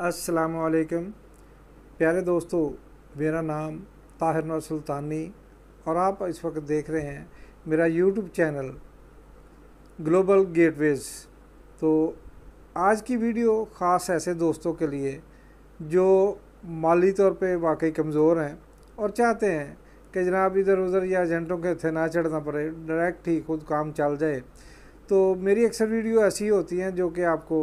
अस्सलामुअलैकुम प्यारे दोस्तों, मेरा नाम ताहिर नौर सुल्तानी और आप इस वक्त देख रहे हैं मेरा यूट्यूब चैनल ग्लोबल गेटवेज़। तो आज की वीडियो ख़ास ऐसे दोस्तों के लिए जो माली तौर पे वाकई कमज़ोर हैं और चाहते हैं कि जनाब इधर उधर या एजेंटों के थे ना चढ़ना पड़े, डायरेक्ट ही खुद काम चल जाए। तो मेरी अक्सर वीडियो ऐसी होती हैं जो कि आपको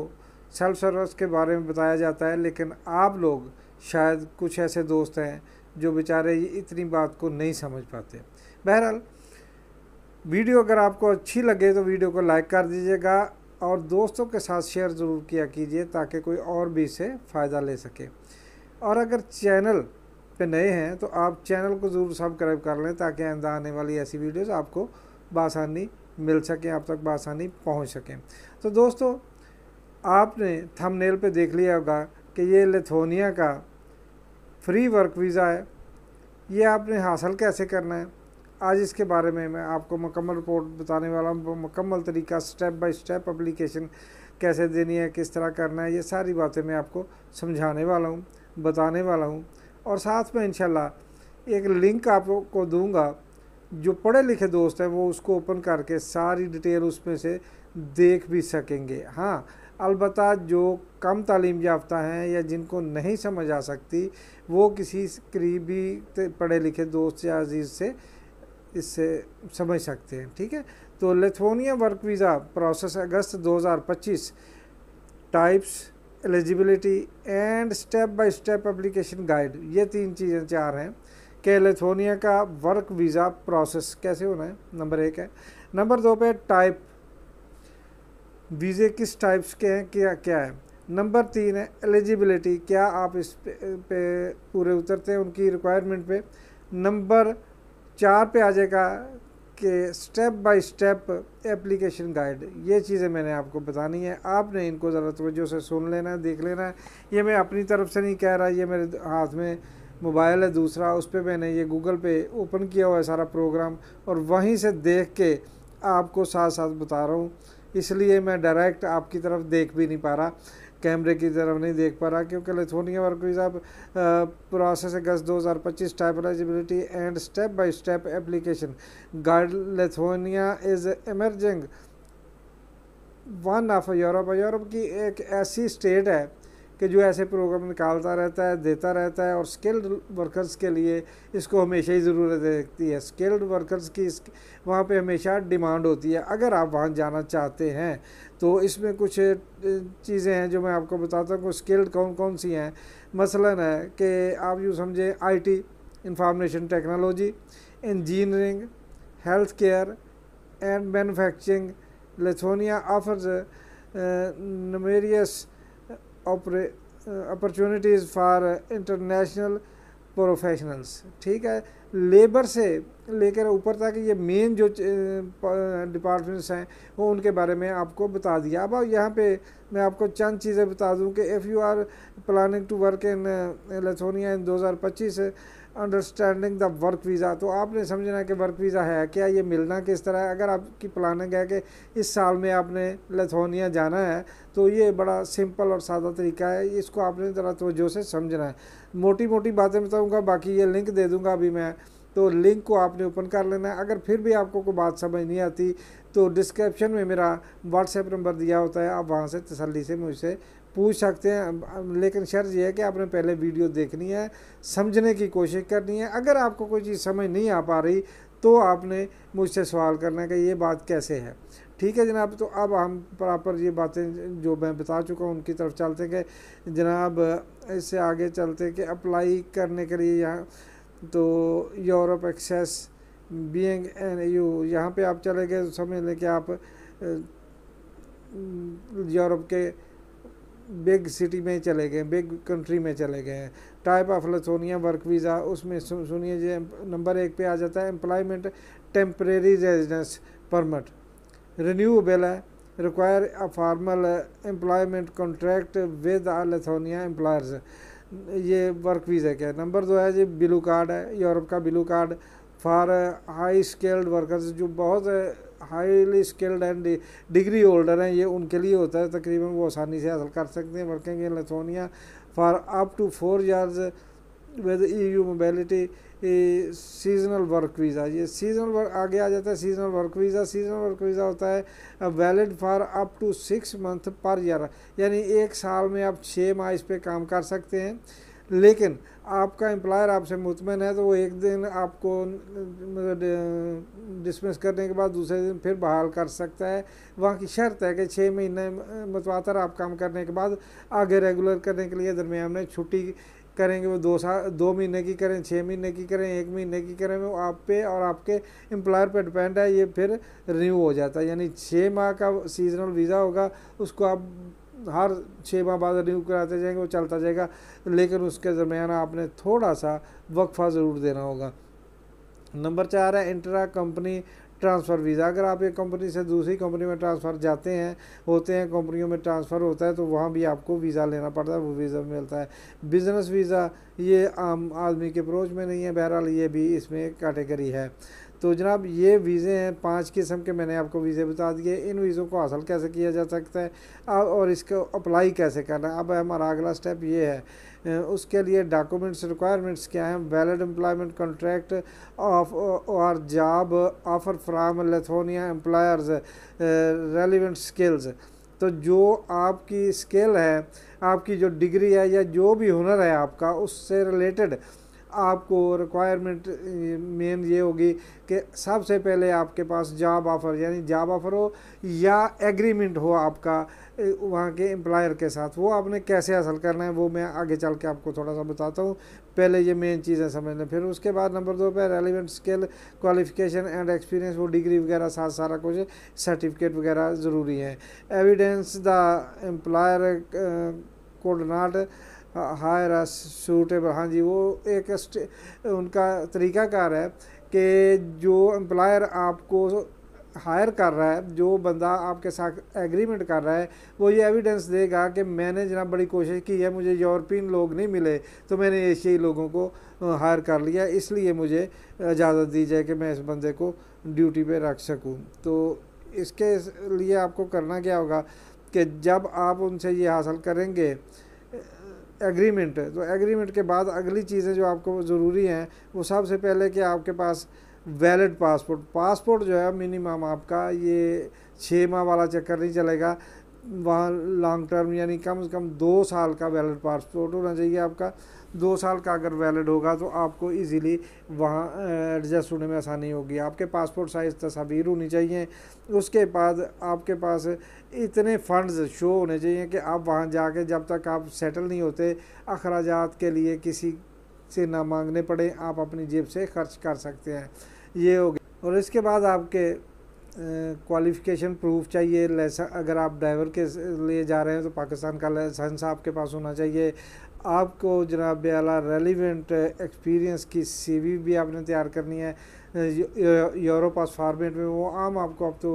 सेल्फ सर्विस के बारे में बताया जाता है, लेकिन आप लोग शायद कुछ ऐसे दोस्त हैं जो बेचारे इतनी बात को नहीं समझ पाते। बहरहाल वीडियो अगर आपको अच्छी लगे तो वीडियो को लाइक कर दीजिएगा और दोस्तों के साथ शेयर ज़रूर किया कीजिए ताकि कोई और भी इससे फ़ायदा ले सके। और अगर चैनल पे नए हैं तो आप चैनल को ज़रूर सब्सक्राइब कर लें ताकि आइंदा आने वाली ऐसी वीडियोज़ आपको बआसानी मिल सकें, आप तक बआसानी पहुँच सकें। तो दोस्तों, आपने थंबनेल पे देख लिया होगा कि ये लिथुआनिया का फ्री वर्क वीज़ा है। ये आपने हासिल कैसे करना है, आज इसके बारे में मैं आपको मुकम्मल रिपोर्ट बताने वाला हूँ। मुकम्मल तरीका, स्टेप बाय स्टेप एप्लीकेशन कैसे देनी है, किस तरह करना है, ये सारी बातें मैं आपको समझाने वाला हूँ, बताने वाला हूँ। और साथ में इंशाल्लाह एक लिंक आपको दूँगा, जो पढ़े लिखे दोस्त हैं वो उसको ओपन करके सारी डिटेल उसमें से देख भी सकेंगे। हाँ, अलबत्ता जो कम तालीम याफ्ता हैं या जिनको नहीं समझ आ सकती वो किसी करीबी पढ़े लिखे दोस्त या अजीज़ से इससे समझ सकते हैं। ठीक है, तो Lithuania work visa process August 2025, types, eligibility and step by step application guide, ये तीन चीज़ें चार हैं कि लिथुआनिया का वर्क वीज़ा प्रोसेस कैसे होना है। नंबर 1 है। नंबर 2 पे टाइप, वीज़े किस टाइप्स के हैं, क्या क्या है। नंबर 3 है एलिजिबिलिटी, क्या आप इस पे पूरे उतरते हैं उनकी रिक्वायरमेंट पे। नंबर 4 पे आ जाएगा कि step by step application guide, ये चीज़ें मैंने आपको बतानी है, आपने इनको ज़रा तवज्जो से सुन लेना है, देख लेना है। ये मैं अपनी तरफ से नहीं कह रहा, ये मेरे हाथ में मोबाइल है दूसरा, उस पर मैंने ये गूगल पे ओपन किया हुआ है सारा प्रोग्राम और वहीं से देख के आपको साथ साथ बता रहा हूँ। इसलिए मैं डायरेक्ट आपकी तरफ देख भी नहीं पा रहा, कैमरे की तरफ नहीं देख पा रहा, क्योंकि Lithuania work visa process August 2025, type eligibility and step by step application guide. Lithuania is emerging one of Europe की एक ऐसी स्टेट है कि जो ऐसे प्रोग्राम निकालता रहता है, देता रहता है और स्किल्ड वर्कर्स के लिए इसको हमेशा ही ज़रूरत रहती है। स्किल्ड वर्कर्स की वहाँ पे हमेशा डिमांड होती है। अगर आप वहाँ जाना चाहते हैं तो इसमें कुछ चीज़ें हैं जो मैं आपको बताता हूँ। स्किल्ड कौन कौन सी हैं, मसलन है कि आप यूँ समझे IT, information technology, engineering, health care and manufacturing. Lithuania offers numerous opportunities for international professionals. ठीक है, लेबर से लेकर ऊपर तक ये मेन जो डिपार्टमेंट्स हैं वो उनके बारे में आपको बता दिया। अब यहाँ पे मैं आपको चंद चीज़ें बता दूं कि if you are planning to work in Lithuania in 2025 understanding the work visa, तो आपने समझना है कि वर्क वीज़ा है क्या, ये मिलना किस तरह है। अगर आपकी प्लानिंग है कि इस साल में आपने लिथुआनिया जाना है तो ये बड़ा सिंपल और सादा तरीका है, इसको आपने ज़रा तवज्जो से समझना है। मोटी मोटी बातें बताऊंगा, बाकी ये लिंक दे दूंगा अभी मैं, तो लिंक को आपने ओपन कर लेना है। अगर फिर भी आपको कोई बात समझ नहीं आती तो डिस्क्रिप्शन में मेरा व्हाट्सएप नंबर दिया होता है, आप वहाँ से तसल्ली से मुझसे पूछ सकते हैं। लेकिन शर्त यह है कि आपने पहले वीडियो देखनी है, समझने की कोशिश करनी है। अगर आपको कोई चीज़ समझ नहीं आ पा रही तो आपने मुझसे सवाल करना है कि ये बात कैसे है। ठीक है जनाब, तो अब हम प्रॉपर ये बातें जो मैं बता चुका हूँ उनकी तरफ चलते कि जनाब इससे आगे चलते कि अप्लाई करने के लिए यहाँ तो Europe access being an EU, यहाँ पे आप चले गए तो समझ लें कि आप यूरोप के बिग सिटी में चले गए, बिग कंट्री में चले गए हैं। Type of Lithuania work visa, उसमें सुनिए जी, नंबर 1 पे आ जाता है employment temporary residence permit, renewable है, require a formal employment contract with Lithuania employers, ये वर्क वीज़ा क्या है। नंबर 2 है जी ब्लू कार्ड है, यूरोप का blue card for high skilled workers, जो बहुत highly skilled and degree holder हैं, ये उनके लिए होता है, तकरीबन वो आसानी से हासिल कर सकते हैं। Working in Lithuania for up to 4 years with EU mobility seasonal work visa. ये सीजनल वर्क आगे आ जाता है। सीजनल वर्क वीज़ा होता है valid for up to 6 months पर ईयर, यानी 1 साल में आप 6 माह इस पर काम कर सकते हैं। लेकिन आपका एम्प्लॉयर आपसे मुतमईन है तो वो एक दिन आपको डिसमिस करने के बाद दूसरे दिन फिर बहाल कर सकता है। वहाँ की शर्त है कि 6 महीने मतवातर आप काम करने के बाद आगे रेगुलर करने के लिए दरमियान में छुट्टी करेंगे, वो 2 महीने की करें, 6 महीने की करें, 1 महीने की करें, वो आप पे और आपके एम्प्लॉयर पे डिपेंड है। ये फिर रिन्यू हो जाता है, यानी 6 माह का सीजनल वीज़ा होगा, उसको आप हर 6 माह बाद रिन्यू कराते जाएंगे, वो चलता जाएगा। लेकिन उसके दरमियान आपने थोड़ा सा वक्फा ज़रूर देना होगा। नंबर 4 है इंट्रा कंपनी ट्रांसफ़र वीज़ा। अगर आप एक कंपनी से दूसरी कंपनी में ट्रांसफ़र जाते हैं कंपनियों में ट्रांसफ़र होता है, तो वहाँ भी आपको वीज़ा लेना पड़ता है, वो वीज़ा मिलता है। बिज़नेस वीज़ा ये आम आदमी के अप्रोच में नहीं है, बहरहाल ये भी इसमें कैटेगरी है। तो जनाब ये वीज़े हैं 5 किस्म के, मैंने आपको वीज़े बता दिए। इन वीज़ों को हासिल कैसे किया जा सकता है और इसको अप्लाई कैसे करना है। अब हमारा अगला स्टेप ये है, उसके लिए डॉक्यूमेंट्स रिक्वायरमेंट्स क्या हैं। वैलिड एम्प्लॉयमेंट कॉन्ट्रैक्ट ऑफ और job offer from Lithuania employers, relevant skills. तो जो आपकी स्किल है, आपकी जो डिग्री है या जो भी हुनर है आपका, उससे रिलेटेड आपको रिक्वायरमेंट मेन ये होगी कि सबसे पहले आपके पास जॉब ऑफ़र, यानी जॉब ऑफ़र हो या एग्रीमेंट हो आपका वहाँ के एम्प्लॉयर के साथ। वो आपने कैसे हासिल करना है वो मैं आगे चल के आपको थोड़ा सा बताता हूँ। पहले ये मेन चीज़ें समझ लें। फिर उसके बाद नंबर 2 पे relevant skill, qualification and experience, वो डिग्री वगैरह साथ सारा कुछ सर्टिफिकेट वगैरह ज़रूरी है। Evidence the employer could not hire suitable. हाँ जी, वो एक उनका तरीक़ाकार है कि जो एम्प्लॉयर आपको हायर कर रहा है, जो बंदा आपके साथ एग्रीमेंट कर रहा है, वो ये एविडेंस देगा कि मैंने जनाब बड़ी कोशिश की है, मुझे यूरोपियन लोग नहीं मिले तो मैंने एशियाई लोगों को हायर कर लिया, इसलिए मुझे इजाज़त दी जाए कि मैं इस बंदे को ड्यूटी पे रख सकूं। तो इसके लिए आपको करना क्या होगा कि जब आप उनसे ये हासिल करेंगे एग्रीमेंट, तो एग्रीमेंट के बाद अगली चीज़ें जो आपको ज़रूरी हैं, वो सबसे पहले कि आपके पास वैलिड पासपोर्ट जो है मिनिमम आपका ये 6 माह वाला चक्कर नहीं चलेगा। वहाँ लॉन्ग टर्म यानी कम से कम 2 साल का वैलिड पासपोर्ट होना चाहिए आपका। 2 साल का अगर वैलिड होगा तो आपको इजीली वहाँ एडजस्ट होने में आसानी होगी। आपके पासपोर्ट साइज़ तस्वीर होनी चाहिए। उसके बाद आपके पास इतने फंड्स शो होने चाहिए कि आप वहाँ जाके जब तक आप सेटल नहीं होते अखराजात के लिए किसी से ना मांगने पड़े, आप अपनी जेब से खर्च कर सकते हैं। ये हो गया। और इसके बाद आपके क्वालिफ़िकेशन प्रूफ चाहिए। अगर आप ड्राइवर के लिए जा रहे हैं तो पाकिस्तान का लाइसेंस आपके पास होना चाहिए। आपको जनाब आला रेलिवेंट एक्सपीरियंस की CV भी आपने तैयार करनी है यूरोपास फॉर्मेट में। वो आम आपको अब तो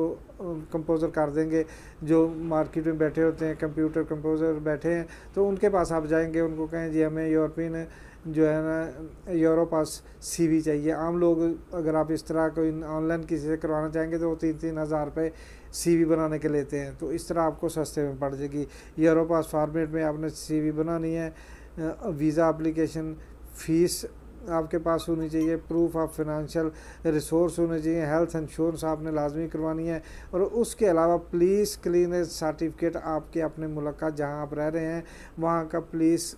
कंपोज़र कर देंगे जो मार्केट में बैठे होते हैं, कंप्यूटर कंपोज़र बैठे हैं, तो उनके पास आप जाएंगे, उनको कहें जी हमें यूरोपियन जो है ना यूरोपास CV चाहिए। आम लोग अगर आप इस तरह कोई ऑनलाइन किसी से करवाना चाहेंगे तो वो 3-3 हज़ार रुपये CV बनाने के लेते हैं, तो इस तरह आपको सस्ते में पड़ जाएगी। यूरोपास फॉर्मेट में आपने CV बनानी है। वीज़ा एप्लीकेशन फ़ीस आपके पास होनी चाहिए। प्रूफ ऑफ फाइनेंशियल रिसोर्स होने चाहिए। हेल्थ इंश्योरेंस आपने लाजमी करवानी है। और उसके अलावा पुलिस क्लीयरेंस सर्टिफिकेट आपके अपने मुल्क का जहाँ आप रह रहे हैं वहाँ का पुलिस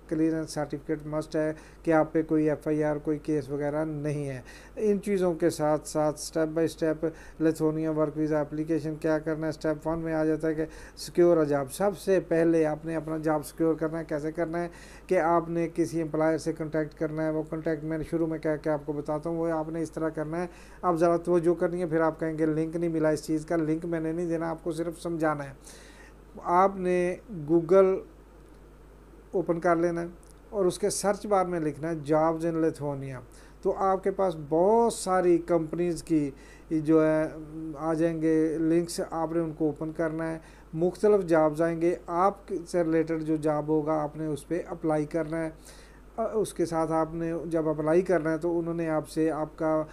क्लीयरेंस सर्टिफिकेट मस्ट है कि आप पे कोई FIR कोई केस वगैरह नहीं है। इन चीज़ों के साथ साथ step by step Lithuania work visa application क्या करना है। स्टेप 1 में आ जाता है कि सिक्योर जॉब। सबसे पहले आपने अपना जॉब सिक्योर करना है। कैसे करना है कि आपने किसी एम्प्लॉयर से कॉन्टैक्ट करना है। वो कॉन्टैक्ट मैंने शुरू में क्या आपको बताता हूँ, वो आपने इस तरह करना है। आप ज़रा तवज्जो करनी है। फिर आप कहेंगे लिंक नहीं मिला इस चीज़ का। लिंक मैंने नहीं देना, आपको सिर्फ समझाना है। आपने गूगल ओपन कर लेना है और उसके सर्च बार में लिखना है जॉब्स इन लिथुआनिया। तो आपके पास बहुत सारी कंपनीज़ की जो है आ जाएंगे लिंक्स, आपने उनको ओपन करना है। मुख्तलिफ जॉब्स आएंगे, आप से रिलेटेड जो जॉब होगा आपने उस पर अप्लाई करना है। उसके साथ आपने जब अप्लाई करना है तो उन्होंने आपसे आपका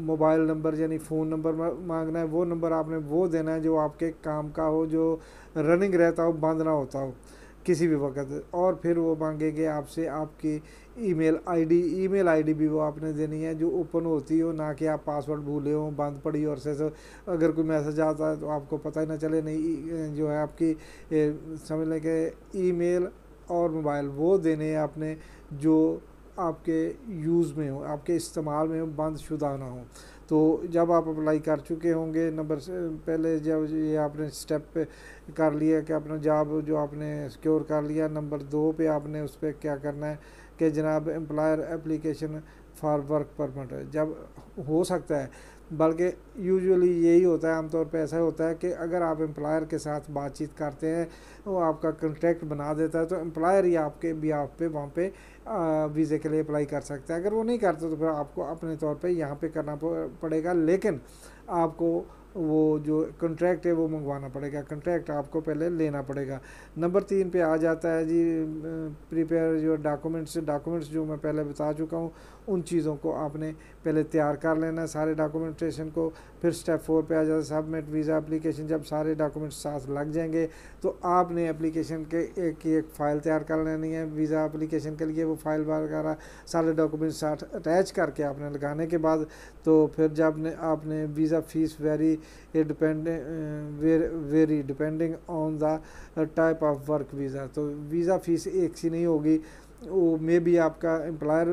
मोबाइल नंबर यानी फ़ोन नंबर मांगना है। वो नंबर आपने वो देना है जो आपके काम का हो, जो रनिंग रहता हो, बंद ना होता हो किसी भी वक्त। और फिर वो मांगेंगे आपसे आपकी ईमेल आईडी भी वो आपने देनी है जो ओपन होती हो, ना कि आप पासवर्ड भूले हो, बंद पड़ी और से अगर कोई मैसेज आता है तो आपको पता ही ना चले। नहीं जो है आपकी समझ लें कि ईमेल और मोबाइल वो देने हैं आपने जो आपके यूज़ में हो, आपके इस्तेमाल में हो, बंद शुदा ना हो। तो जब आप अप्लाई कर चुके होंगे, नंबर से पहले जब ये आपने स्टेप पे कर लिया कि अपना जॉब जो आपने सिक्योर कर लिया, नंबर 2 पे आपने उस पर क्या करना है कि जनाब employer application for work permit है। जब हो सकता है, बल्कि यूजुअली यही होता है, आमतौर पे ऐसा होता है कि अगर आप एम्प्लॉयर के साथ बातचीत करते हैं, वो आपका कॉन्ट्रैक्ट बना देता है, तो एम्प्लॉयर ही आपके बिहाफ पे वहाँ पे वीज़े के लिए अप्लाई कर सकता है। अगर वो नहीं करता तो फिर आपको अपने तौर पे यहाँ पे करना पड़ेगा, लेकिन आपको वो जो कॉन्ट्रैक्ट है वो मंगवाना पड़ेगा, कॉन्ट्रैक्ट आपको पहले लेना पड़ेगा। नंबर 3 पे आ जाता है जी प्रिपेयर योर डॉक्यूमेंट्स जो मैं पहले बता चुका हूँ, उन चीज़ों को आपने पहले तैयार कर लेना है, सारे डॉक्यूमेंटेशन को। फिर स्टेप 4 पे आ जाता है सबमिट वीज़ा एप्लीकेशन। जब सारे डॉक्यूमेंट्स साथ लग जाएंगे तो आपने एप्लीकेशन के एक फ़ाइल तैयार कर लेनी है वीज़ा एप्लीकेशन के लिए। वो फाइल वगैरह सारे डॉक्यूमेंट्स साथ अटैच करके आपने लगाने के बाद तो फिर जब आपने visa fees very depending on the type of work visa, तो वीज़ा फ़ीस एक सी नहीं होगी, वो मे भी आपका एम्प्लॉयर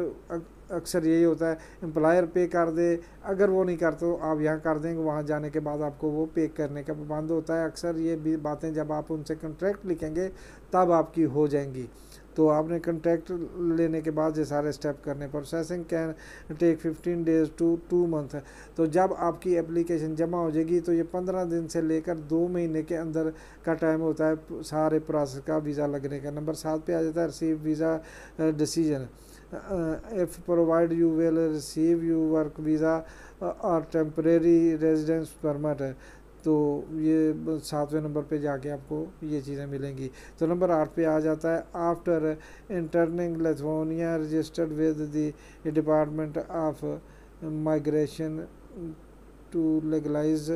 अक्सर यही होता है एम्प्लॉयर पे कर दे, अगर वो नहीं करते तो आप यहाँ कर देंगे, वहाँ जाने के बाद आपको वो पे करने का पाबंद होता है। अक्सर ये भी बातें जब आप उनसे कॉन्ट्रैक्ट लिखेंगे तब आपकी हो जाएंगी। तो आपने कॉन्ट्रैक्ट लेने के बाद ये सारे स्टेप करने, processing can take 15 days to 2 month. तो जब आपकी एप्लीकेशन जमा हो जाएगी तो ये 15 दिन से लेकर 2 महीने के अंदर का टाइम होता है सारे प्रोसेस का वीज़ा लगने का। नंबर 7 पे आ जाता है receive visa decision. if provide you will receive you work visa और temporary residence permit है। तो ये 7वें नंबर पे जाके आपको ये चीज़ें मिलेंगी। तो नंबर 8 पे आ जाता है after entering Lithuania registered with the department of migration to legalize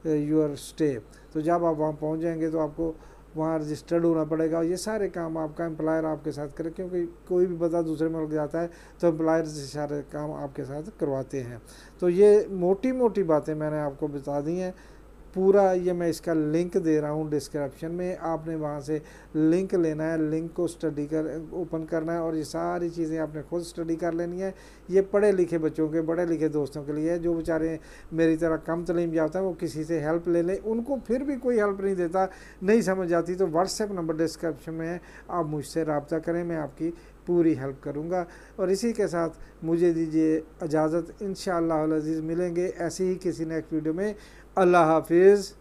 your stay. तो जब आप वहाँ पहुँच जाएंगे तो आपको वहाँ रजिस्टर्ड होना पड़ेगा। ये सारे काम आपका एम्प्लॉयर आपके साथ करे, क्योंकि कोई भी बंदा दूसरे मुल्क जाता है तो एम्प्लॉयर से सारे काम आपके साथ करवाते हैं। तो ये मोटी मोटी बातें मैंने आपको बता दी हैं। पूरा ये मैं इसका लिंक दे रहा हूँ डिस्क्रिप्शन में, आपने वहाँ से लिंक लेना है, लिंक को ओपन करना है और ये सारी चीज़ें आपने खुद स्टडी कर लेनी है। ये पढ़े लिखे बच्चों के, पढ़े लिखे दोस्तों के लिए है। जो बेचारे मेरी तरह कम तलीम याफ्ता है वो किसी से हेल्प ले लें, उनको फिर भी कोई हेल्प नहीं देता, नहीं समझ आती तो व्हाट्सएप नंबर डिस्क्रिप्शन में है, आप मुझसे रब्ता करें, मैं आपकी पूरी हेल्प करूँगा। और इसी के साथ मुझे दीजिए इजाज़त, इंशाअल्लाह अज़ीज़ मिलेंगे ऐसे ही किसी नेक्स्ट वीडियो में। अल्लाह हाफिज़।